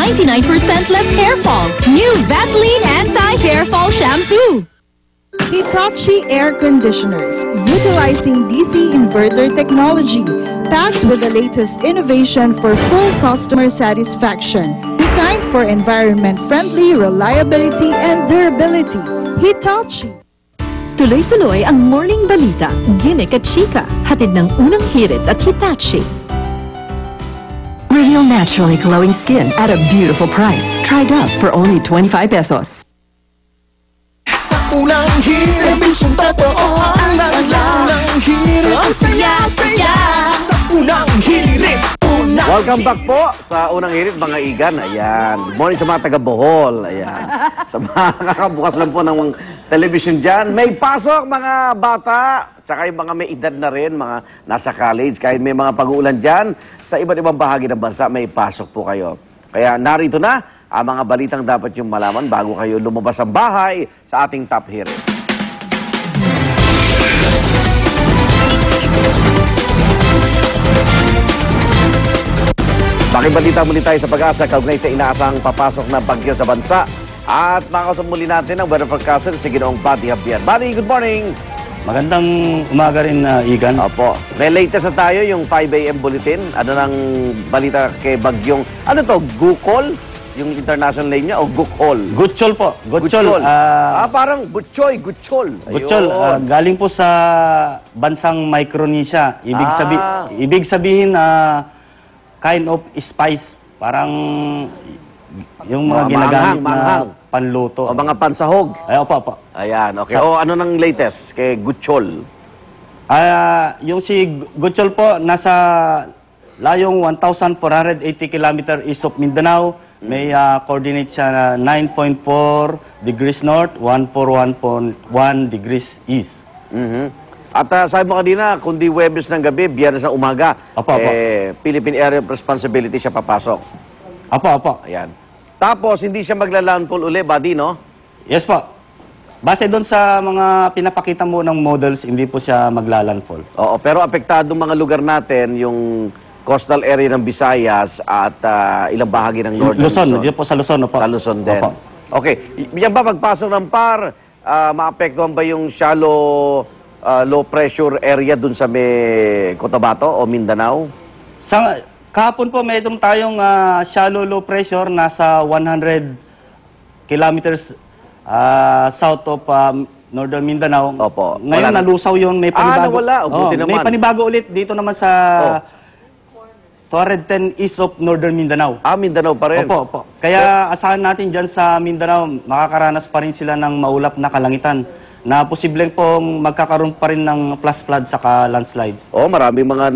99% less hair fall. New Vaseline Anti-Hair Fall Shampoo. Hitachi Air Conditioners, utilizing DC inverter technology, packed with the latest innovation for full customer satisfaction. Designed for environment-friendly reliability and durability. Hitachi. Tuloy-tuloy ang Morning Balita, Gimmick at Chika, hatid ng unang hirit at Hitachi. Reveal naturally glowing skin at a beautiful price. Try Dove for only 25 pesos. Sa unang hirit, misyong totoo ang unang hirit. Ang saya-saya sa unang hirit. Welcome back po sa unang hirit, mga igan. Ayan. Good morning sa mga taga-Bohol. Ayan. Sa mga kakabukas lang po ng television dyan. May pasok, mga bata. Tsaka yung mga may edad na rin, mga nasa college. Kahit may mga pag-uulan dyan, sa iba't ibang bahagi ng bansa, may pasok po kayo. Kaya narito na ang mga balitang dapat yung malaman bago kayo lumabas sa bahay sa ating top hirit. Makibalita muli tayo sa Pag-asa kaugnay sa inaasang papasok na bagyo sa bansa. At makakausap muli natin ang weather forecaster si Ginoong Buddy Javier. Buddy, good morning! Magandang umaga rin, Igan. Opo. May latest na tayo, yung 5 a.m. bulletin. Ano nang balita kay Bagyong, ano to, Gukol? Yung international name niya o Gukol? Gutchol po. Gutchol. Parang Butchoy, Gutchol. Gutchol. Galing po sa bansang Micronesia. Ibig sabihin, kind of spice. Parang yung mga ginagamit na panluto. O mga pansahog. Ay, opo. Ayan, okay. Ano nang latest kay Gutchol? Yung si Gutchol po, nasa layong 1,480 km east of Mindanao. May coordinate siya na 9.4 degrees north, 141.1 degrees east. At sabi mo kanina, kundi Huwebes ng gabi, Biyernes ng umaga, Opo. Philippine Area of Responsibility siya papasok. Opo. Ayan. Tapos, hindi siya magla-landfall uli, Buddy, no? Yes po. Base doon sa mga pinapakita mo ng models, hindi po siya maglalandfall. Oo, pero apektado mga lugar natin, yung coastal area ng Visayas at ilang bahagi ng Northern Luzon. Luzon, po sa Luzon. Opo. Sa Luzon din. Opo. Okay. Yan ba pagpasok ng PAR, maapektuhan ba yung shallow low pressure area dun sa may Cotabato o Mindanao? Kahapon po, mayroon tayong shallow low pressure nasa 100 kilometers south of Northern Mindanao. Opo. Ngayon nalusaw yun, may panibago. Nawala. Buti naman. May panibago ulit dito naman sa 210 east of Northern Mindanao. Mindanao pa rin. Opo. Kaya asahan natin dyan sa Mindanao, makakaranas pa rin sila ng maulap na kalangitan na posibleng pong magkakaroon pa rin ng flash flood saka landslides. Maraming mga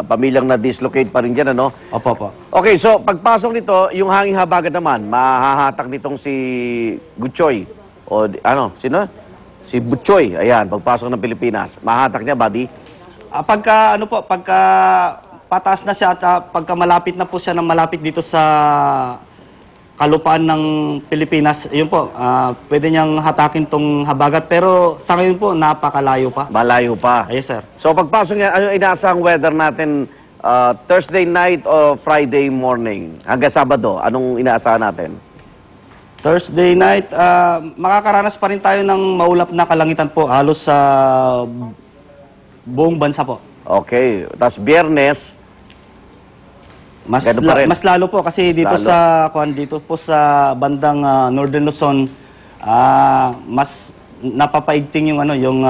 pamilyang na-dislocate pa rin dyan, ano? Opo. Okay, so pagpasok nito, yung hanging habagat naman, mahahatak nitong si Gutchoy. O sino? Si Butchoy. Ayan, pagpasok ng Pilipinas. Mahahatak niya, Buddy? Pagka pataas na siya at pagka malapit na po siya malapit dito sa kalupaan ng Pilipinas, yun po, pwede niyang hatakin tong habagat. Pero sa ngayon po, napakalayo pa. Malayo pa. Yes, sir. So pagpasok niya, ano inaasahang weather natin Thursday night o Friday morning? Hanggang Sabado, anong inaasahan natin? Thursday night, makakaranas pa rin tayo ng maulap na kalangitan po, halos sa buong bansa po. Okay. Tapos Biyernes, mas lalo po kasi dito dito po sa bandang Northern Luzon, mas napapaigting yung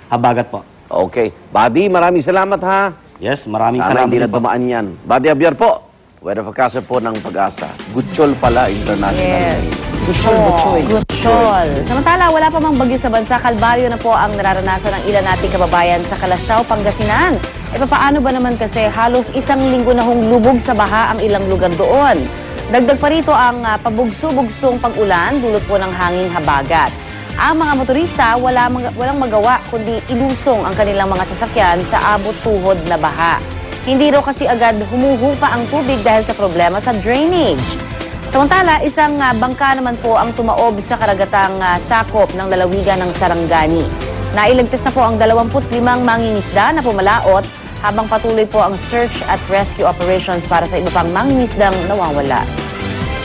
habagat po. Okay. Buddy, maraming salamat ha. Yes, maraming Sana salamat. hindi na dumaan yan. Buddy Javier po, weather forecaster po ng Pag-asa. Gutchol pala, international. Yes. Gutchol. Samantala, wala pa mang bagyo sa bansa, kalbaryo na po ang nararanasan ng ilan nating kababayan sa Calasiao, Pangasinan. Paano ba naman kasi halos isang linggo na hong lubog sa baha ang ilang lugar doon. Dagdag pa rito ang pabugso-bugsong pag-ulan dulot po ng hanging habagat. Ang mga motorista walang magawa kundi ilusong ang kanilang mga sasakyan sa abot tuhod na baha. Hindi raw kasi agad humuhupa ang tubig dahil sa problema sa drainage. Samantala, isang bangka naman po ang tumaob sa karagatang sakop ng lalawigan ng Sarangani. Nailigtas na po ang 25 mangingisda na pumalaot habang patuloy po ang search at rescue operations para sa iba pang mangingisdang nawawala.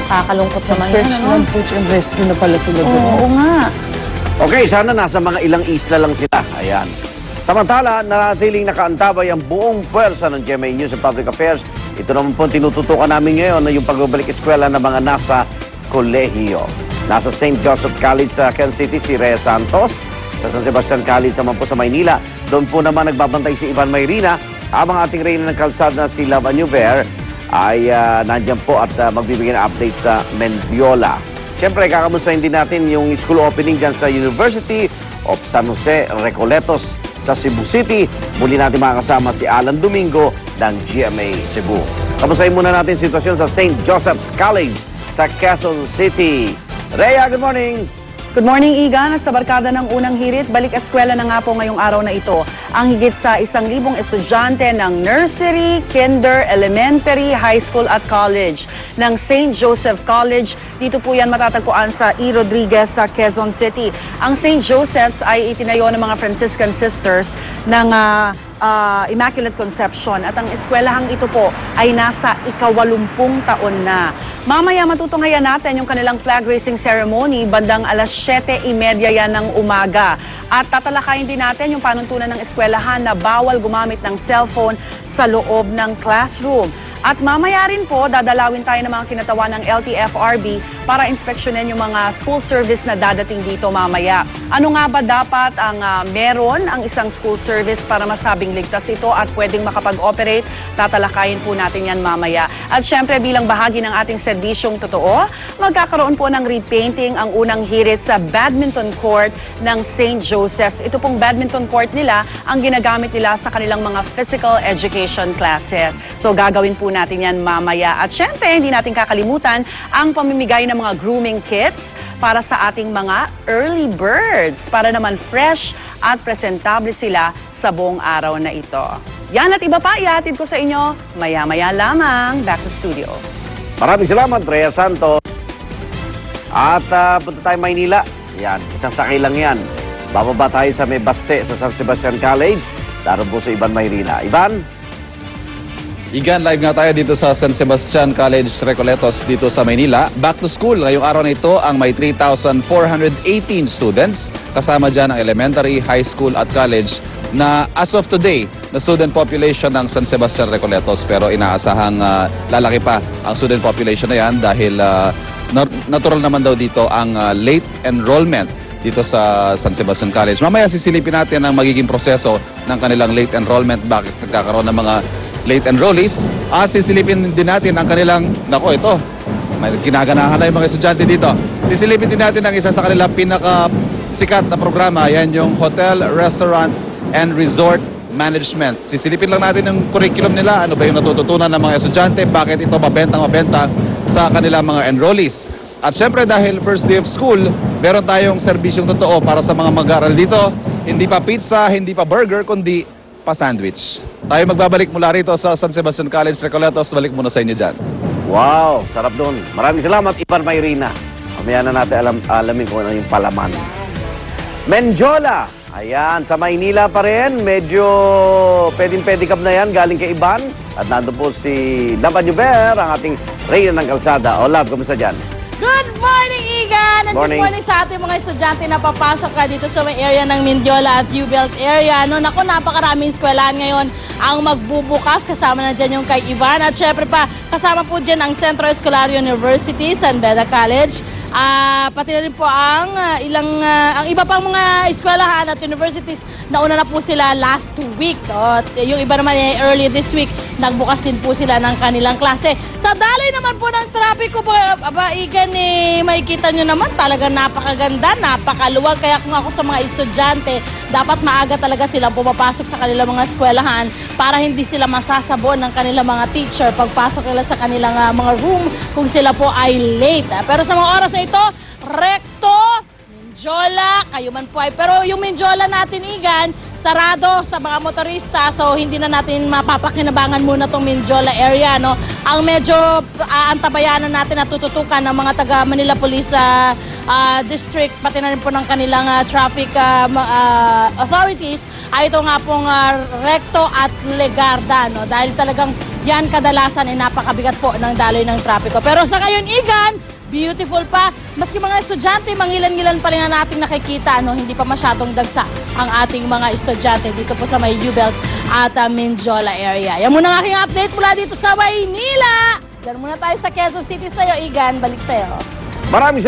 Nakakalungkot naman yan, ano? Search and rescue na pala sila doon. Oo nga. Okay, sana nasa mga ilang isla lang sila. Ayan. Samantala, nanatiling nakaantabay ang buong puwersa ng GMA News and Public Affairs. Ito naman po tinututukan namin ngayon na yung pagbabalik eskwela ng mga nasa kolehiyo. Nasa St. Joseph College sa Quezon City si Rhea Santos. Sa San Sebastian College naman po sa Maynila. Doon po naman nagbabantay si Ivan Mayrina. Habang ating reyna ng kalsada na si Lava Nuber ay nandyan po at magbibigay ng update sa Mendiola. Siyempre, kakamustahin din natin yung school opening dyan sa University of San Jose Recoletos sa Cebu City. Muli natin makakasama si Alan Domingo ng GMA Cebu. Kamustahin muna natin sitwasyon sa St. Joseph's College sa Quezon City. Rhea, good morning! Good morning, Igan. At sa barkada ng unang hirit, balik eskwela na nga po ngayong araw na ito. Ang higit sa 1,000 estudyante ng nursery, kinder, elementary, high school at college ng St. Joseph College. Dito po yan matatagpuan sa E. Rodriguez sa Quezon City. Ang St. Joseph's ay itinayo ng mga Franciscan Sisters ng Immaculate Conception at ang eskwelahang ito po ay nasa 80 taon na. Mamaya matutunghayan natin yung kanilang flag raising ceremony bandang alas 7:30 yan ng umaga. At tatalakayin din natin yung panuntunan ng eskwelahan na bawal gumamit ng cellphone sa loob ng classroom. At mamaya rin po, dadalawin tayo ng mga kinatawan ng LTFRB para inspeksyonin yung mga school service na dadating dito mamaya. Ano nga ba dapat ang meron ang isang school service para masabing ligtas ito at pwedeng makapag-operate? Tatalakayin po natin yan mamaya. At syempre bilang bahagi ng ating serbisyong totoo, magkakaroon po ng repainting ang unang hirit sa badminton court ng St. Joseph's. Ito pong badminton court nila ang ginagamit nila sa kanilang mga physical education classes. So gagawin po natin yan mamaya. At syempre, hindi natin kakalimutan ang pamimigay ng mga grooming kits para sa ating mga early birds para naman fresh at presentable sila sa buong araw na ito. Yan at iba pa ihatid ko sa inyo maya-maya lamang. Back to studio. Maraming salamat, Rhea Santos. At punta tayo Maynila. Yan, isang sakay lang yan. Bababa tayo sa May Baste sa San Sebastian College. Daron po sa Ivan Mayrina. Ivan? Igan, live nga tayo dito sa San Sebastian College Recoletos dito sa Maynila. Back to school ngayong araw na ito ang may 3,418 students. Kasama dyan ang elementary, high school at college na as of today na student population ng San Sebastian Recoletos. Pero inaasahang lalaki pa ang student population na yan dahil natural naman daw dito ang late enrollment dito sa San Sebastian College. Mamaya sisilipin natin ang magiging proseso ng kanilang late enrollment, bakit nagkakaroon ng mga late enrollees, at sisilipin din natin ang kanilang, ito, may kinaganahan na yung mga estudyante dito. Sisilipin din natin ang isa sa kanilang pinakasikat na programa, yan yung Hotel, Restaurant, and Resort Management. Sisilipin lang natin yung curriculum nila, ano ba yung natututunan ng mga estudyante, bakit ito mabenta sa kanilang mga enrollees. At syempre dahil first day of school, meron tayong serbisyong totoo para sa mga mag-aaral dito. Hindi pa pizza, hindi pa burger, kundi pa-sandwich. Tayo magbabalik mula rito sa San Sebastian College Recoletos. Balik muna sa inyo dyan. Wow, sarap doon. Maraming salamat, Ivan Mayrina. Mamaya na natin alamin kung ano yung palaman. Mendiola. Ayan, sa Maynila pa rin. Medyo pedicab na yan. Galing kay Ivan. At nandun po si Lava Nuber, ang ating reyna ng kalsada. O, Love, kamusta dyan? Good morning, Igan! And good morning sa ating mga estudyante na papasok ka dito sa may area ng Mendiola at U-Belt area. No, naku, napakaraming eskwelahan ngayon ang magbubukas. Kasama na dyan yung kay Ivan. At syempre pa, kasama po dyan ang Centro Escolar University, San Beda College. Pati na rin po ang iba pang mga eskwelahan at universities. Nauna na po sila last week. Yung iba naman early this week, nagbukas din po sila ng kanilang klase. Sa daloy naman po ng trapiko po, Igan, makikita nyo naman talaga napakaganda, napakaluwag. Kaya kung ako sa mga estudyante, dapat maaga talaga silang pumapasok sa kanilang mga eskwelahan para hindi sila masasabon ng kanilang mga teacher pagpasok nila sa kanilang mga room kung sila po ay late. Pero sa mga oras na ito, recto, Mendiola, kayo man po ay. Pero yung Mendiola natin, Igan, sarado sa mga motorista. So, hindi na natin mapapakinabangan muna itong Mendiola area, no? Ang medyo antabayanan natin at tututukan ng mga taga Manila Police District, pati na rin po ng kanilang traffic authorities, ay ito nga pong recto at Legarda, no? Dahil talagang yan kadalasan ay napakabigat po ng daloy ng trapiko. Pero sa ngayon, Igan, beautiful pa. Maski mga estudyante, mangilan-ngilan pa rin na natin nakikita, hindi pa masyadong dagsa ang ating mga estudyante dito po sa may U-Belt at Mindiola area. Yan muna ang aking update mula dito sa Maynila. Diyan muna tayo sa Quezon City sa'yo, Igan. Balik sa'yo. Maraming